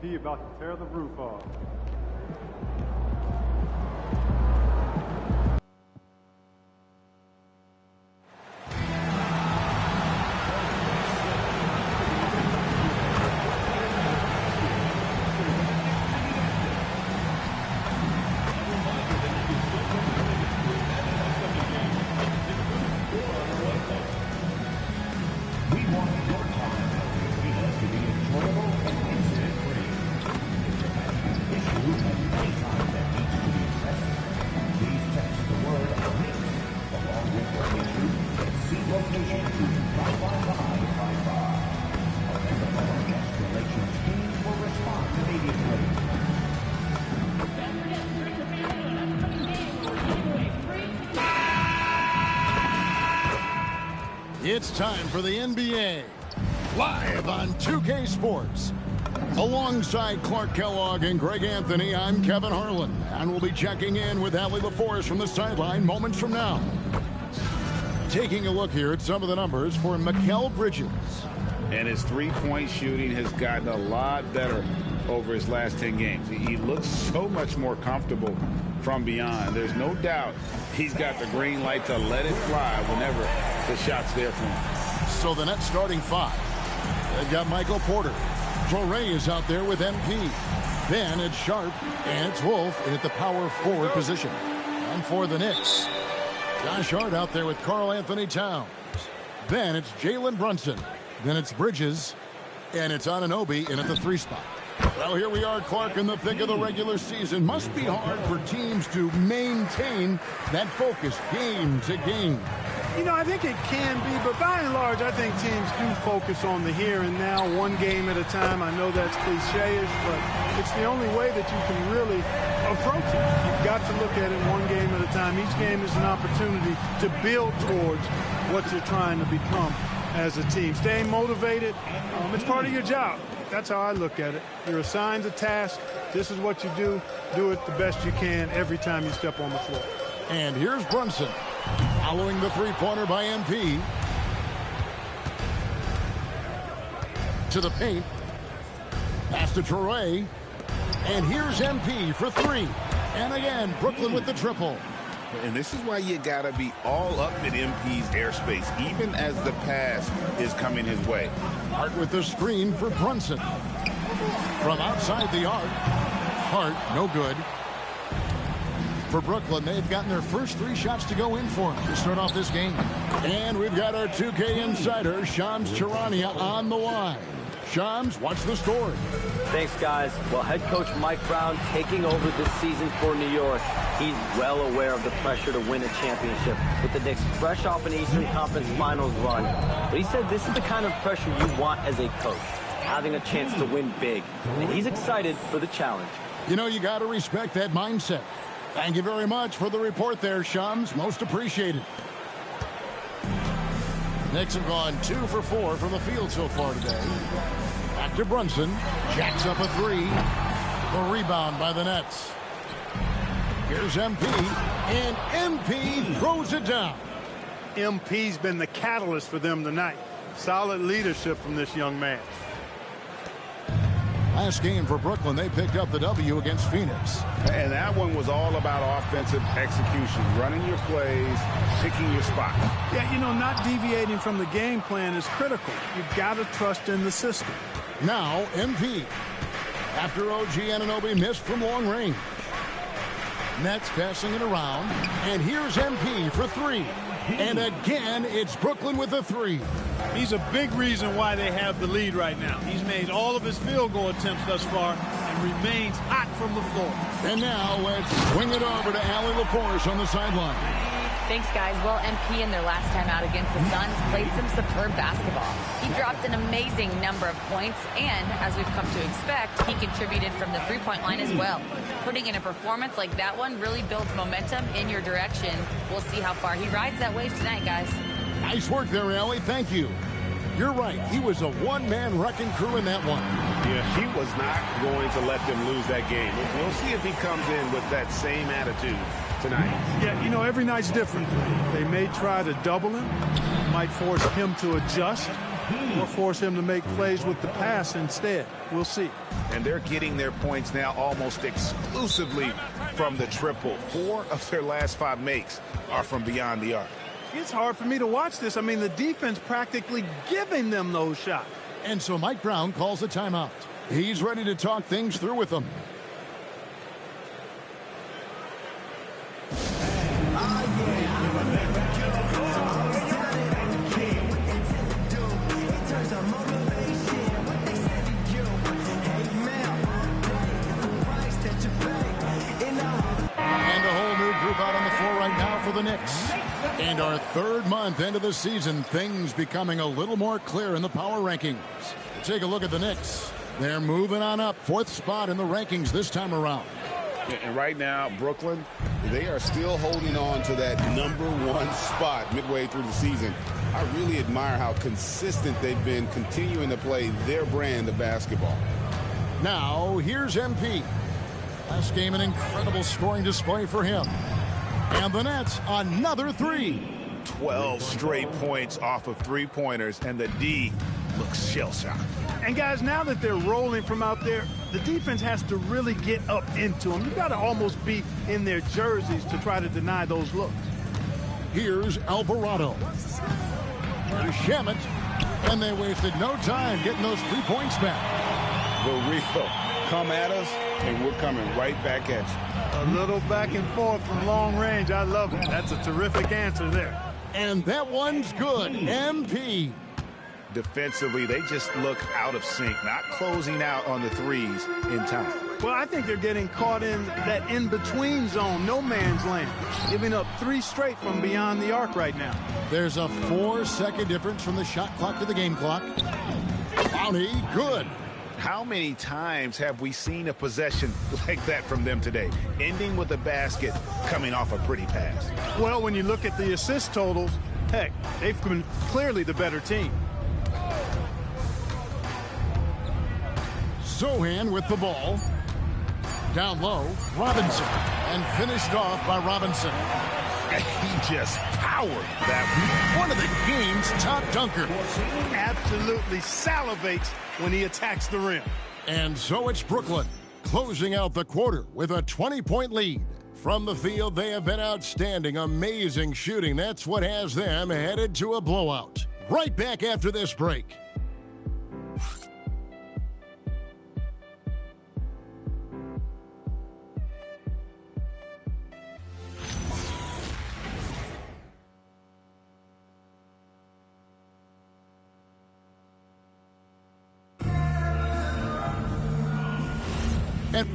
He about to tear the roof off. It's time for the NBA, live on 2K Sports. Alongside Clark Kellogg and Greg Anthony, I'm Kevin Harlan, and we'll be checking in with Allie LaForce from the sideline moments from now. Taking a look here at some of the numbers for Mikal Bridges. And his three-point shooting has gotten a lot better over his last 10 games. He looks so much more comfortable from beyond. There's no doubt he's got the green light to let it fly whenever the shot's there for him. So the Nets starting five. They've got Michael Porter. Traore is out there with MP. Then it's Sharp and it's Wolf at the power forward position. And for the Knicks, Josh Hart out there with Karl Anthony Towns. Then it's Jalen Brunson. Then it's Bridges. And it's Anunoby in at the 3 spot. Well, here we are, Clark, in the thick of the regular season. Must be hard for teams to maintain that focus game to game. You know, I think it can be, but by and large, I think teams do focus on the here and now, one game at a time. I know that's cliche-ish, but it's the only way that you can really approach it. You've got to look at it one game at a time. Each game is an opportunity to build towards what you're trying to become as a team. Staying motivated, it's part of your job. That's how I look at it. You're assigned a task. This is what you do. Do it the best you can every time you step on the floor. And here's Brunson. Following the three-pointer by MP. To the paint. Pass to Traore. And here's MP for 3. And again, Brooklyn with the triple. And this is why you got to be all up in MP's airspace, even as the pass is coming his way. Hart with the screen for Brunson. From outside the arc. Hart, no good. For Brooklyn, they've gotten their first 3 shots to go in for them to start off this game. And we've got our 2K insider, Shams Charania, on the line. Shams, what's the score? Thanks, guys. Well, head coach Mike Brown taking over this season for New York. He's well aware of the pressure to win a championship with the Knicks fresh off an Eastern Conference Finals run. But he said this is the kind of pressure you want as a coach, having a chance to win big. And he's excited for the challenge. You know, you got to respect that mindset. Thank you very much for the report there, Shams. Most appreciated. Knicks have gone 2 for 4 from the field so far today. Back to Brunson. Jacks up a 3. The rebound by the Nets. Here's MP. And MP throws it down. MP's been the catalyst for them tonight. Solid leadership from this young man. Last game for Brooklyn, they picked up the W against Phoenix. And that one was all about offensive execution, running your plays, picking your spots. Yeah, you know, not deviating from the game plan is critical. You've got to trust in the system. Now, MP. After OG Anunoby missed from long range. Nets passing it around. And here's MP for 3. And again, it's Brooklyn with a 3. He's a big reason why they have the lead right now. He's made all of his field goal attempts thus far and remains hot from the floor. And now let's swing it over to Allie LaForce on the sideline. Thanks, guys. Well, MP in their last time out against the Suns played some superb basketball. He dropped an amazing number of points, and as we've come to expect, he contributed from the three-point line as well. Putting in a performance like that one really builds momentum in your direction. We'll see how far he rides that wave tonight, guys. Nice work there, Allie. Thank you. You're right. He was a one-man wrecking crew in that one. Yeah, he was not going to let them lose that game. We'll see if he comes in with that same attitude tonight. Yeah, you know, every night's different. They may try to double him, might force him to adjust, or force him to make plays with the pass instead. We'll see. and they're getting their points now almost exclusively from the triple. 4 of their last 5 makes are from beyond the arc. It's hard for me to watch this. I mean, the defense practically giving them those shots. And so Mike Brown calls a timeout. He's ready to talk things through with them. And a whole new group out on the floor right now for the Knicks. And our 3rd month into the season, things becoming a little more clear in the power rankings. Take a look at the Knicks. They're moving on up, 4th spot in the rankings this time around. And right now, Brooklyn, they are still holding on to that #1 spot midway through the season. I really admire how consistent they've been continuing to play their brand of basketball. Now, here's MP. Last game, an incredible scoring display for him. And the Nets, another 3. 12 straight points off of 3-pointers, and the D looks shell-shocked. And guys, now that they're rolling from out there, the defense has to really get up into them. You've got to almost be in their jerseys to try to deny those looks. Here's Alvarado. Here's Shamet. And they wasted no time getting those 3 points back. The real come at us, and we're coming right back at you. A little back and forth from long range. I love it. That's a terrific answer there. And that one's good. MP. Defensively, they just look out of sync, not closing out on the threes in time. Well, I think they're getting caught in that in-between zone, no man's land, giving up 3 straight from beyond the arc right now. There's a 4-second difference from the shot clock to the game clock. Bounty, good. How many times have we seen a possession like that from them today, ending with a basket coming off a pretty pass? Well, when you look at the assist totals, heck, they've been clearly the better team. Sohan with the ball. Down low, Robinson. And finished off by Robinson. He just powered that One of the game's top dunkers. Absolutely salivates when he attacks the rim. And so it's Brooklyn, closing out the quarter with a 20-point lead. From the field, they have been outstanding, amazing shooting. That's what has them headed to a blowout. Right back after this break. And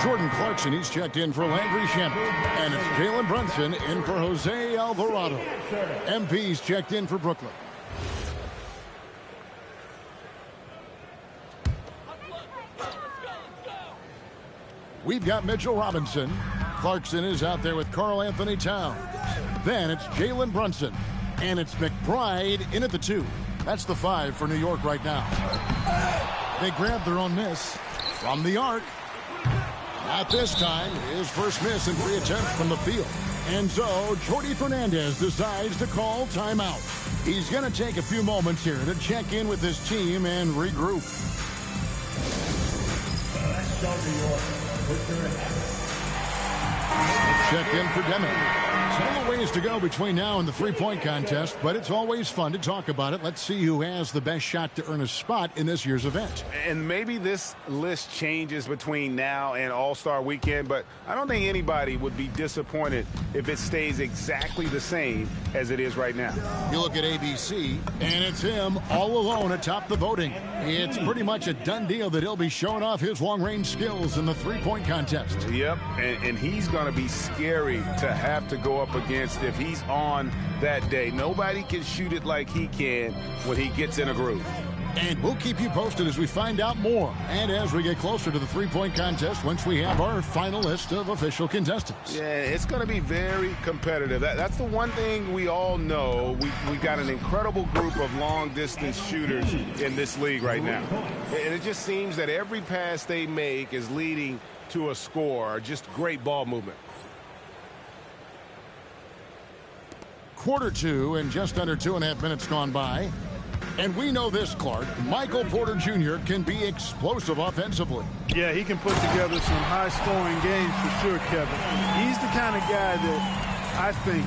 Jordan Clarkson, he's checked in for Landry Shamet. And it's Jalen Brunson in for Jose Alvarado. MP's checked in for Brooklyn. We've got Mitchell Robinson. Clarkson is out there with Karl Anthony Towns. Then it's Jalen Brunson. And it's McBride in at the 2. That's the 5 for New York right now. They grabbed their own miss from the arc. Not this time. His first miss in 3 attempts from the field. And so Jordi Fernandez decides to call timeout. He's going to take a few moments here to check in with his team and regroup. Checked in for Deming. Several ways to go between now and the 3-point contest, but it's always fun to talk about it. Let's see who has the best shot to earn a spot in this year's event. And maybe this list changes between now and All-Star Weekend, but I don't think anybody would be disappointed if it stays exactly the same as it is right now. You look at ABC, and it's him all alone atop the voting. It's pretty much a done deal that he'll be showing off his long-range skills in the 3-point contest. Yep, and he's going to be scary to have to go up against if he's on that day. Nobody can shoot it like he can when he gets in a groove. And we'll keep you posted as we find out more and as we get closer to the 3-point contest once we have our final list of official contestants. Yeah, it's going to be very competitive. That's the one thing we all know. We've got an incredible group of long-distance shooters in this league right now. And it just seems that every pass they make is leading to a score. Just great ball movement. quarter two and just under 2.5 minutes gone by. And we know this, Clark. Michael Porter Jr. can be explosive offensively. Yeah, he can put together some high-scoring games for sure, Kevin. He's the kind of guy that I think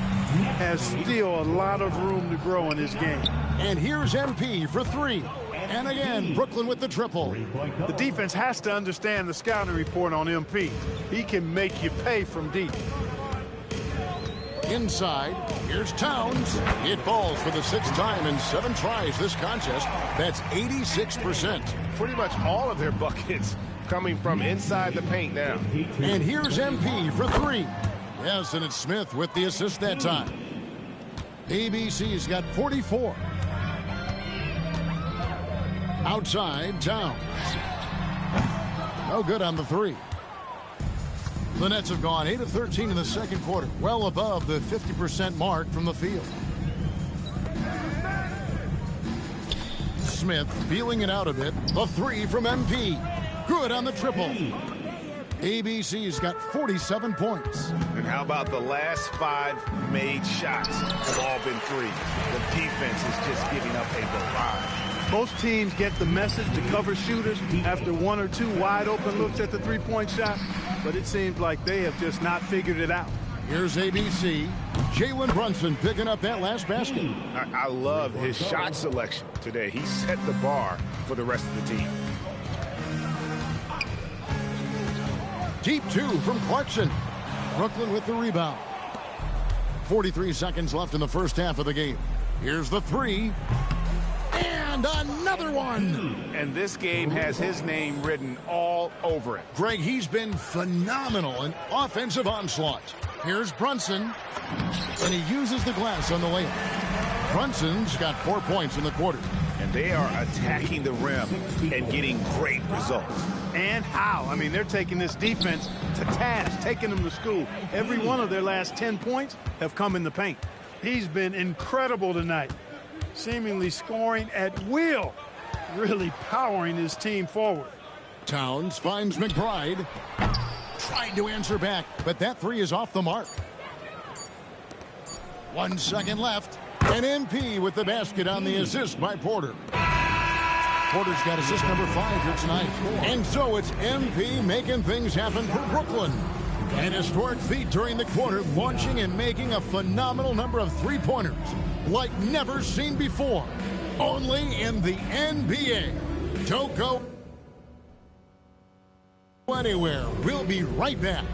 has still a lot of room to grow in his game. And here's MP for three. And again, Brooklyn with the triple. The defense has to understand the scouting report on MP. He can make you pay from deep. Inside, here's Towns. It falls for the 6th time in 7 tries this contest. That's 86%. Pretty much all of their buckets coming from inside the paint now. And here's MP for three. Yes, and it's Smith with the assist that time. ABC's got 44. Outside, Towns. No good on the three. The Nets have gone 8 of 13 in the second quarter, well above the 50% mark from the field. Smith feeling it out a bit. The three from MP. Good on the triple. ABC's got 47 points. And how about the last 5 made shots have all been threes? The defense is just giving up a barrage. Most teams get the message to cover shooters after 1 or 2 wide-open looks at the three-point shot, but it seems like they have just not figured it out. Here's ABC. Jalen Brunson picking up that last basket. I love his shot selection today. He set the bar for the rest of the team. Deep two from Clarkson. Brooklyn with the rebound. 43 seconds left in the first half of the game. Here's the three. And another one. And this game has his name written all over it. Greg, he's been phenomenal in offensive onslaught. Here's Brunson. And he uses the glass on the layup. Brunson's got 4 points in the quarter. And they are attacking the rim and getting great results. And how? I mean, they're taking this defense to task, taking them to school. Every one of their last 10 points have come in the paint. He's been incredible tonight, seemingly scoring at will, really powering his team forward. Towns finds McBride. Tried to answer back, but that three is off the mark. 1 second left. And MP with the basket on the assist by Porter. Porter's got assist number 5 here tonight. And so it's MP making things happen for Brooklyn. An historic feat during the quarter, launching and making a phenomenal number of three-pointers like never seen before. Only in the NBA. Don't go anywhere. We'll be right back.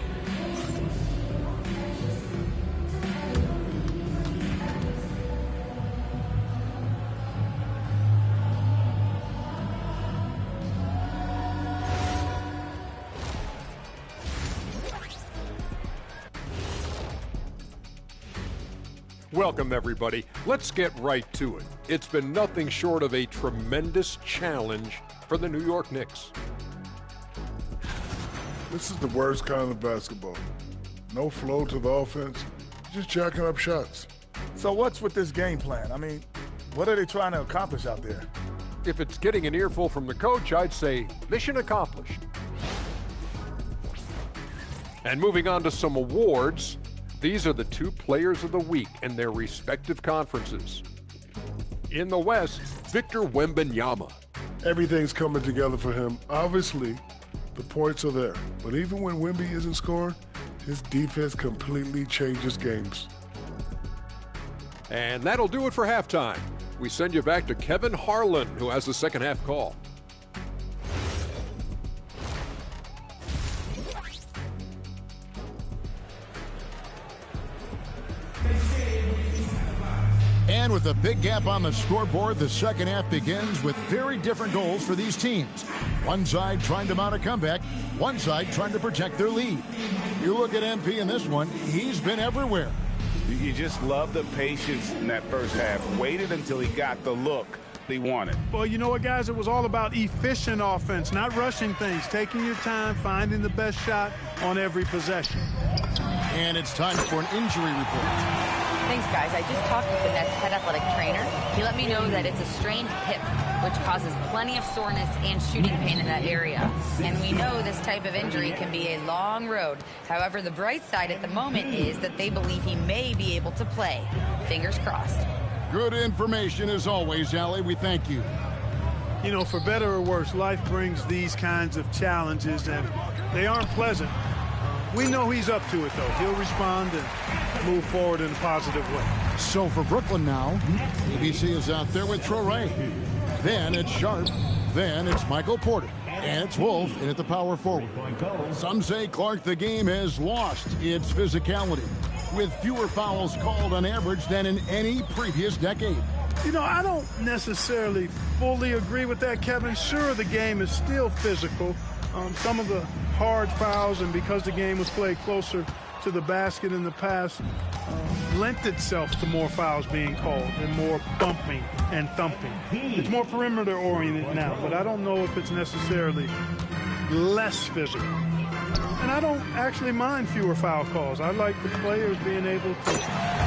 Welcome, everybody. Let's get right to it. It's been nothing short of a tremendous challenge for the New York Knicks. This is the worst kind of basketball. No flow to the offense, just jacking up shots. So what's with this game plan? I mean, what are they trying to accomplish out there? If it's getting an earful from the coach, I'd say mission accomplished. And moving on to some awards, these are the 2 players of the week in their respective conferences. In the West, Victor Wembanyama. Everything's coming together for him. Obviously, the points are there. But even when Wemby isn't scoring, his defense completely changes games. And that'll do it for halftime. We send you back to Kevin Harlan, who has the second half call. And with a big gap on the scoreboard, the second half begins with very different goals for these teams. One side trying to mount a comeback, one side trying to protect their lead. You look at MP in this one, he's been everywhere. You just love the patience in that first half. Waited until he got the look he wanted. Well, you know what, guys? It was all about efficient offense, not rushing things, taking your time, finding the best shot on every possession. And it's time for an injury report. Thanks, guys. I just talked with the Nets head athletic trainer. He let me know that it's a strained hip, which causes plenty of soreness and shooting pain in that area. And we know this type of injury can be a long road. However, the bright side at the moment is that they believe he may be able to play. Fingers crossed. Good information as always, Allie. We thank you. You know, for better or worse, life brings these kinds of challenges, and they aren't pleasant. We know he's up to it, though. He'll respond and move forward in a positive way. So for Brooklyn now, ABC is out there with Traore. Then it's Sharp. Then it's Michael Porter. And it's Wolf in at the power forward. Some say, Clark, the game has lost its physicality, with fewer fouls called on average than in any previous decade. You know, I don't necessarily fully agree with that, Kevin. Sure, the game is still physical. Some of the hard fouls, and because the game was played closer to the basket in the past, lent itself to more fouls being called and more bumping and thumping. It's more perimeter oriented now, but I don't know if it's necessarily less physical. And I don't actually mind fewer foul calls. I like the players being able to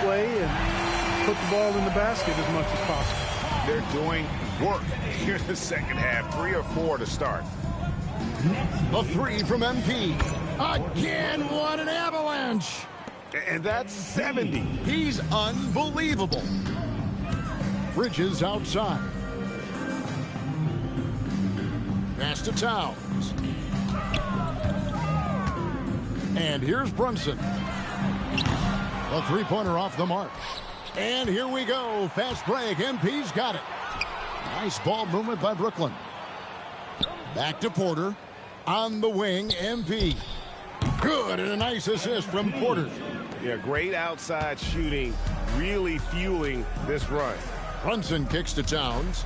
play and put the ball in the basket as much as possible. They're doing work here in the second half. 3 or 4 to start. A three from MP. Again, what an avalanche. And that's 70. He's unbelievable. Bridges outside. Pass to Towns. And here's Brunson. A three-pointer off the mark. And here we go. Fast break. MP's got it. Nice ball movement by Brooklyn. Back to Porter. On the wing, MP. Good, and a nice assist from Porter. Yeah, great outside shooting, really fueling this run. Brunson kicks to Towns.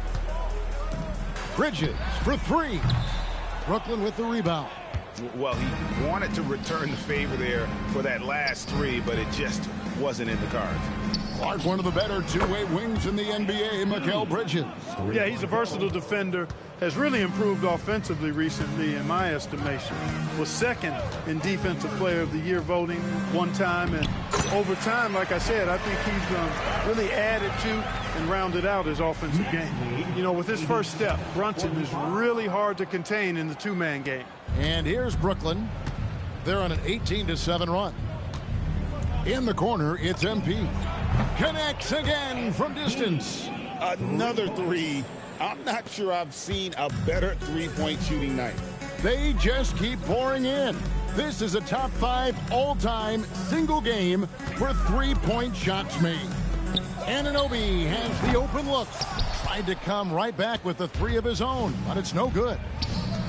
Bridges for three. Brooklyn with the rebound. Well, he wanted to return the favor there for that last three, but it just wasn't in the cards. Clark, one of the better two-way wings in the NBA, Mikal Bridges. Yeah, he's a versatile defender. Has really improved offensively recently, in my estimation. Was second in Defensive Player of the Year voting one time. And over time, like I said, I think he's really added to and rounded out his offensive game. You know, with his first step, Brunson is really hard to contain in the two-man game. And here's Brooklyn. They're on an 18-7 run. In the corner, it's MP. Connects again from distance. Another three. I'm not sure I've seen a better three-point shooting night. They just keep pouring in. This is a top 5 all-time single game for three-point shots made. Anunoby has the open look. Tried to come right back with the three of his own, but it's no good.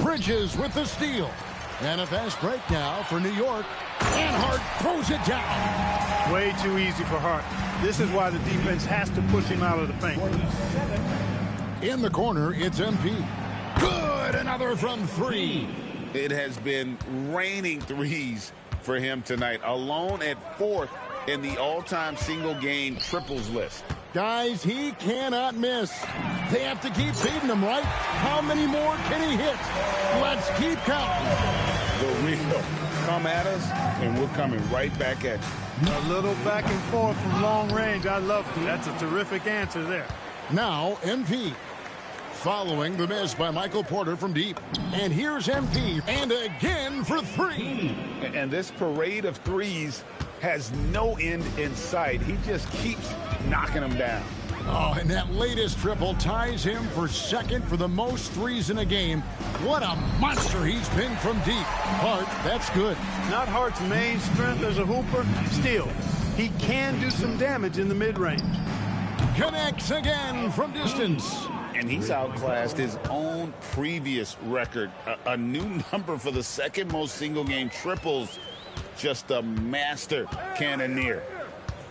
Bridges with the steal. And a fast break now for New York. And Hart throws it down. Way too easy for Hart. This is why the defense has to push him out of the paint. In the corner, it's MP. Good, another from three. It has been raining threes for him tonight, alone at 4th in the all-time single-game triples list. Guys, he cannot miss. They have to keep feeding him, right? How many more can he hit? Let's keep counting. The real. Come at us, and we're coming right back at you. A little back and forth from long range. I love it. That's a terrific answer there. Now, MP. Following the miss by Michael Porter from deep. And here's MP. And again for three. And this parade of threes has no end in sight. He just keeps knocking them down. Oh, and that latest triple ties him for second for the most threes in a game. What a monster he's been from deep. Hart, that's good. Not Hart's main strength as a hooper. Still, he can do some damage in the mid-range. Connects again from distance. And he's outclassed his own previous record. A new number for the second most single-game triples. Just a master cannoneer.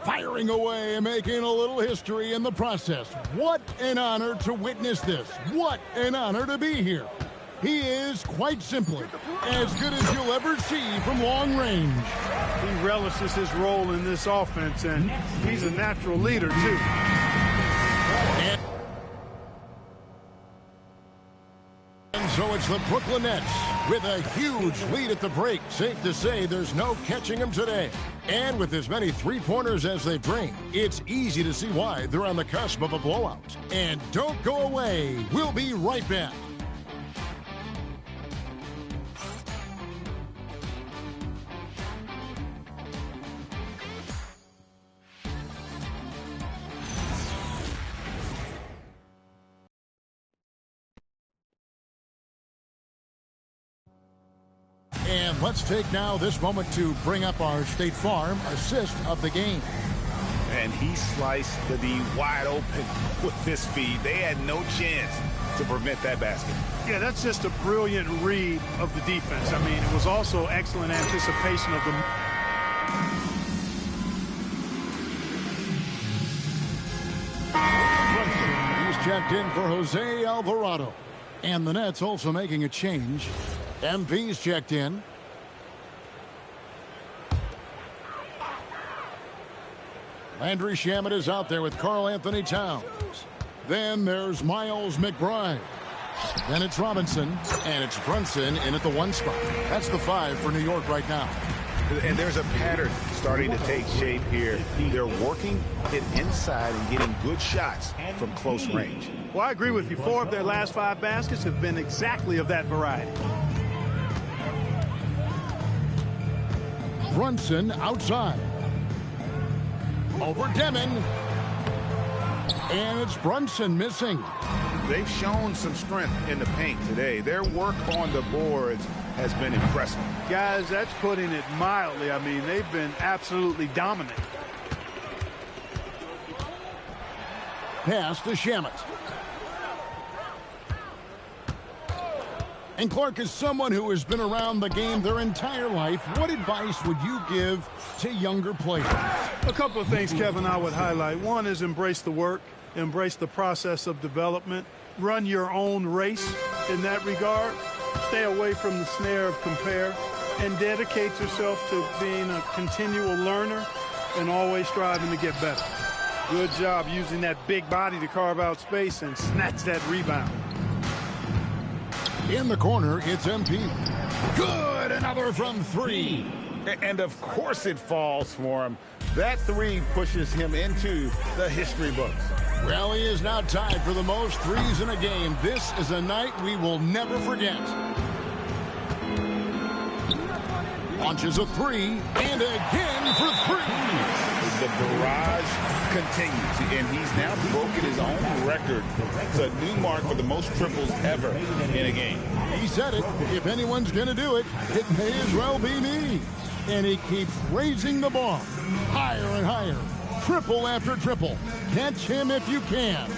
Firing away and making a little history in the process. What an honor to witness this. What an honor to be here. He is, quite simply, as good as you'll ever see from long range. He relishes his role in this offense, and he's a natural leader, too. So it's the Brooklyn Nets with a huge lead at the break. Safe to say there's no catching them today. And with as many three-pointers as they bring, it's easy to see why they're on the cusp of a blowout. And don't go away. We'll be right back. And let's take now this moment to bring up our State Farm assist of the game. And he sliced the D wide open with this feed. They had no chance to prevent that basket. Yeah, that's just a brilliant read of the defense. I mean, it was also excellent anticipation of the... He's checked in for Jose Alvarado. And the Nets also making a change. MP's checked in. Landry Shamet is out there with Karl Anthony Towns. Then there's Miles McBride. Then it's Robinson, and it's Brunson in at the 1 spot. That's the 5 for New York right now. And there's a pattern starting to take shape here. They're working it inside and getting good shots from close range. Well, I agree with you. 4 of their last 5 baskets have been exactly of that variety. Brunson outside. Over Demon. And it's Brunson missing. They've shown some strength in the paint today. Their work on the boards has been impressive. Guys, that's putting it mildly. I mean, they've been absolutely dominant. Pass to Shamet. And Clark, is someone who has been around the game their entire life, what advice would you give to younger players? A couple of things, Kevin, I would highlight. One is embrace the work, embrace the process of development, run your own race in that regard, stay away from the snare of compare, and dedicate yourself to being a continual learner and always striving to get better. Good job using that big body to carve out space and snatch that rebound. In the corner, it's MP. Good, another from 3. And of course it falls for him. That 3 pushes him into the history books. Well, he is now tied for the most threes in a game. This is a night we will never forget. Launches a 3, and again for 3. The barrage continues, and he's now broken his own record. It's a new mark for the most triples ever in a game. He said it. If anyone's going to do it, it may as well be me. And he keeps raising the bar higher and higher. Triple after triple. Catch him if you can.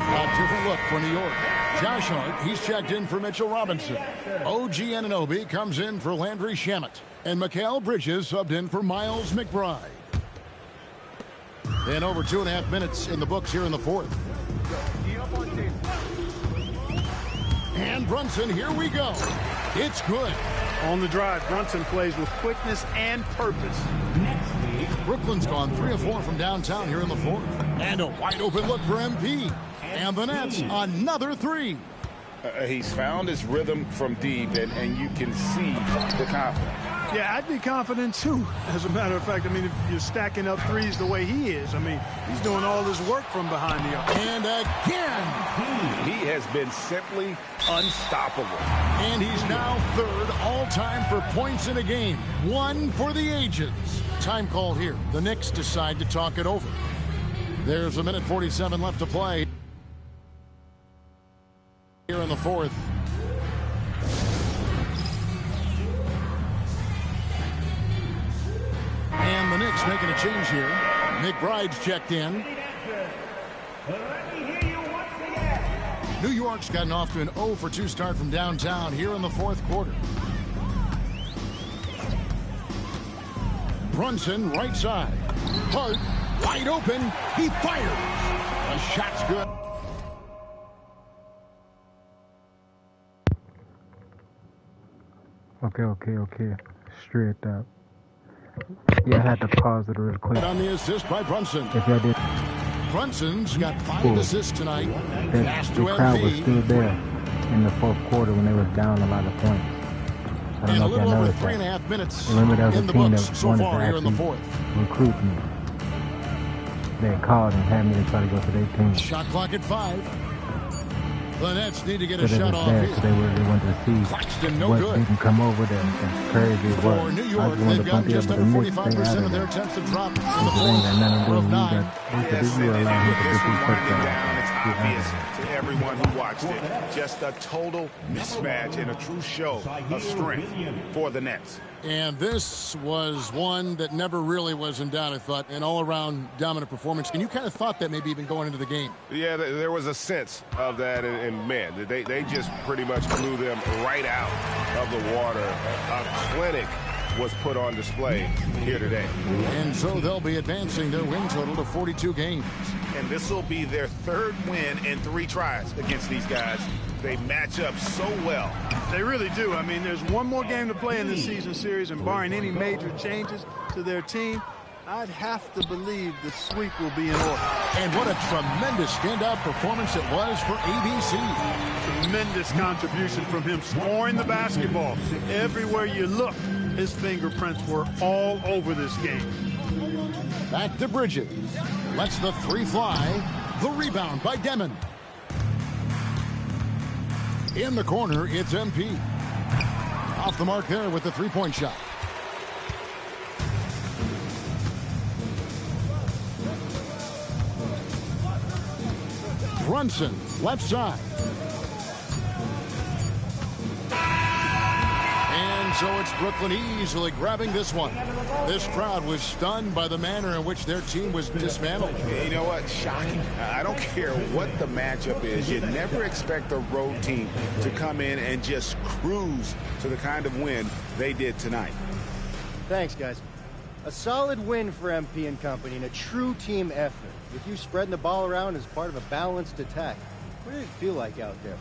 A different look for New York. Josh Hart, he's checked in for Mitchell Robinson. OG Anunoby comes in for Landry Shamet. And Mikal Bridges subbed in for Miles McBride. And over 2.5 minutes in the books here in the 4th. And Brunson, here we go. It's good. On the drive, Brunson plays with quickness and purpose. Brooklyn's gone 3 of 4 from downtown here in the 4th. And a wide open look for MP. And the Nets, another 3. He's found his rhythm from deep, and you can see the confidence. Yeah, I'd be confident, too. As a matter of fact, I mean, if you're stacking up threes the way he is, I mean, he's doing all this work from behind the arc. And again. He has been simply unstoppable. And he's now 3rd all-time for points in a game. 1 for the ages. Time called here. The Knicks decide to talk it over. There's 1:47 left to play here in the 4th. And the Knicks making a change here. McBride's checked in. New York's gotten off to an 0 for 2 start from downtown here in the 4th quarter. Brunson right side. Hart wide open. He fires. The shot's good. Okay. Straight up. Yeah, I had to pause it real quick. On the assist by Brunson. If I did. Brunson's got 5 assists tonight. Pass to The crowd was MP. still there in the fourth quarter when they was down a lot of points. I don't And know a if y'all little over noticed that. 3.5 minutes Remember, that was in a the team books that so wanted to far here in the actually fourth. recruit me. They had called and had me to try to go to their team. Shot clock at 5. The Nets need to get a But it shot was off bad, here. so they wanted to see Claxton, no what good. didn't come over there and crazy it was. For New York, they've gotten just under 45% of their attempts to drop in the fourth. Out of 9. Yes, and with this one winding down, it's obvious to everyone who watched it. Just a total mismatch and a true show of strength for the Nets. And this was one that never really was in doubt, I thought, an all-around dominant performance. And you kind of thought that maybe even going into the game. Yeah, there was a sense of that, and man, they just pretty much blew them right out of the water. A clinic was put on display here today. And so they'll be advancing their win total to 42 games. And this will be their 3rd win in 3 tries against these guys. They match up so well. They really do. I mean, there's one more game to play in this season series, and barring any major changes to their team, I'd have to believe the sweep will be in order. And what a tremendous standout performance it was for ABC. Tremendous contribution from him scoring the basketball. Everywhere you look, his fingerprints were all over this game. Back to Bridges. Lets the 3 fly. The rebound by Demon. In the corner, it's MP. Off the mark there with the 3-point shot. Brunson, left side. And so it's Brooklyn easily grabbing this one. This crowd was stunned by the manner in which their team was dismantled. You know what? Shocking. I don't care what the matchup is. You never expect a road team to come in and just cruise to the kind of win they did tonight. Thanks, guys. A solid win for MP and company and a true team effort. With you spreading the ball around as part of a balanced attack. What did it feel like out there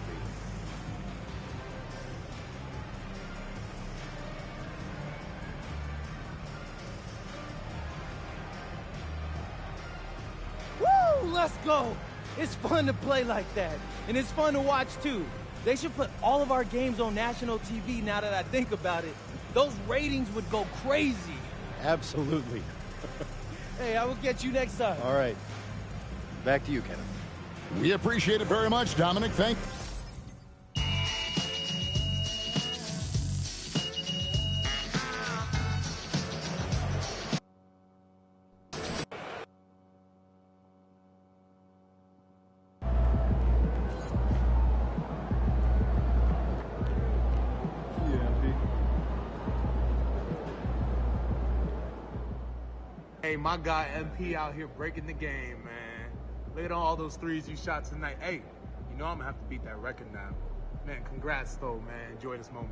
for you? Woo! Let's go! It's fun to play like that. And it's fun to watch, too. They should put all of our games on national TV now that I think about it. Those ratings would go crazy. Absolutely. Hey, I will get you next time. All right. Back to you, Kevin. We appreciate it very much, Dominic. Thank you. Hey, my guy MP out here breaking the game, man. Look at all those threes you shot tonight. Hey, you know I'm gonna have to beat that record now. Man, congrats though, man. Enjoy this moment.